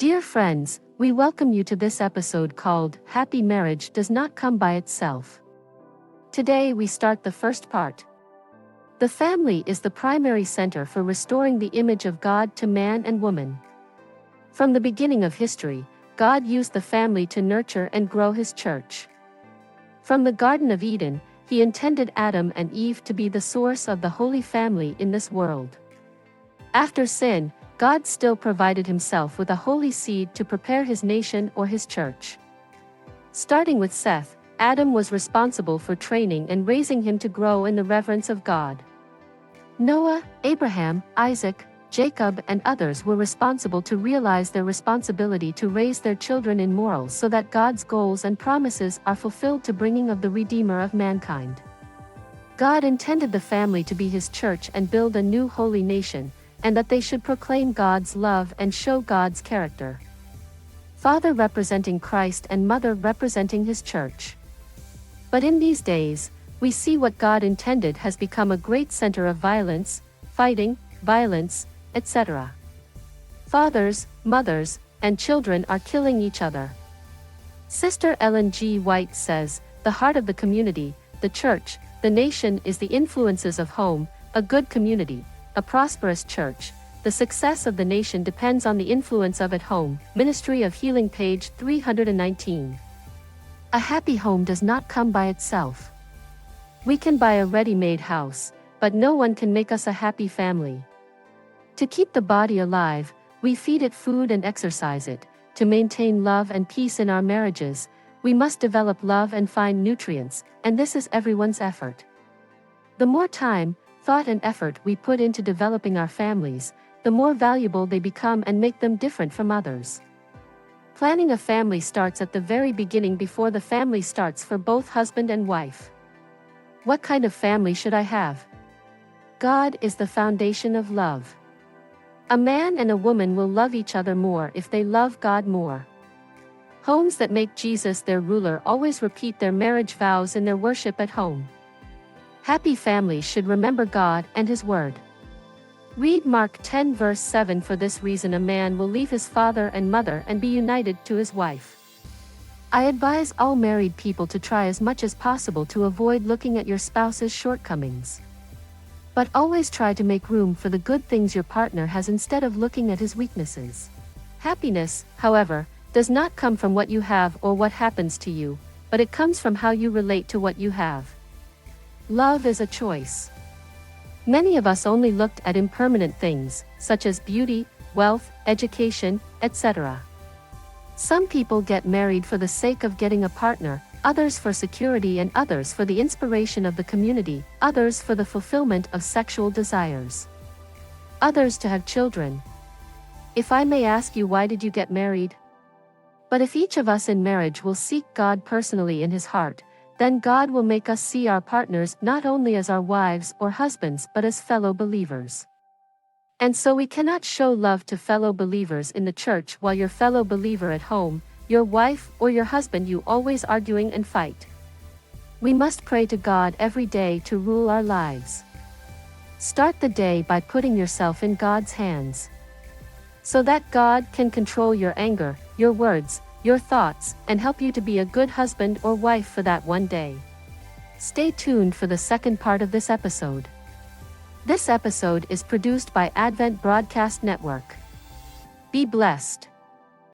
Dear friends, we welcome you to this episode called Happy Marriage Does Not Come by Itself. Today we start the first part. The family is the primary center for restoring the image of God to man and woman. From the beginning of history, God used the family to nurture and grow His church. From the Garden of Eden, He intended Adam and Eve to be the source of the Holy Family in this world. After sin, God still provided Himself with a holy seed to prepare His nation or His church. Starting with Seth, Adam was responsible for training and raising him to grow in the reverence of God. Noah, Abraham, Isaac, Jacob and others were responsible to realize their responsibility to raise their children in morals so that God's goals and promises are fulfilled to bringing of the Redeemer of mankind. God intended the family to be His church and build a new holy nation, and that they should proclaim God's love and show God's character. Father representing Christ and Mother representing His church. But in these days, we see what God intended has become a great center of violence, fighting, violence, etc. Fathers, mothers, and children are killing each other. Sister Ellen G. White says, "The heart of the community, the church, the nation is the influences of home, a good community, a prosperous church. The success of the nation depends on the influence of at home." Ministry of Healing, page 319. A happy home does not come by itself. We can buy a ready-made house, but no one can make us a happy family. To keep the body alive, we feed it food and exercise it. To maintain love and peace in our marriages, we must develop love and find nutrients, and this is everyone's effort. The more time, thought and effort we put into developing our families, the more valuable they become and make them different from others. Planning a family starts at the very beginning before the family starts for both husband and wife. What kind of family should I have? God is the foundation of love. A man and a woman will love each other more if they love God more. Homes that make Jesus their ruler always repeat their marriage vows in their worship at home. Happy families should remember God and His Word. Read Mark 10 verse 7. For this reason a man will leave his father and mother and be united to his wife. I advise all married people to try as much as possible to avoid looking at your spouse's shortcomings. But always try to make room for the good things your partner has instead of looking at his weaknesses. Happiness, however, does not come from what you have or what happens to you, but it comes from how you relate to what you have. Love is a choice. Many of us only looked at impermanent things, such as beauty, wealth, education, etc. Some people get married for the sake of getting a partner, others for security and others for the inspiration of the community, others for the fulfillment of sexual desires. Others to have children. If I may ask you, why did you get married? But if each of us in marriage will seek God personally in His heart, then God will make us see our partners not only as our wives or husbands but as fellow believers. And so we cannot show love to fellow believers in the church while your fellow believer at home, your wife or your husband, you always arguing and fight. We must pray to God every day to rule our lives. Start the day by putting yourself in God's hands, so that God can control your anger, your words, your thoughts, and help you to be a good husband or wife for that one day. Stay tuned for the second part of this episode. This episode is produced by Advent Broadcast Network. Be blessed.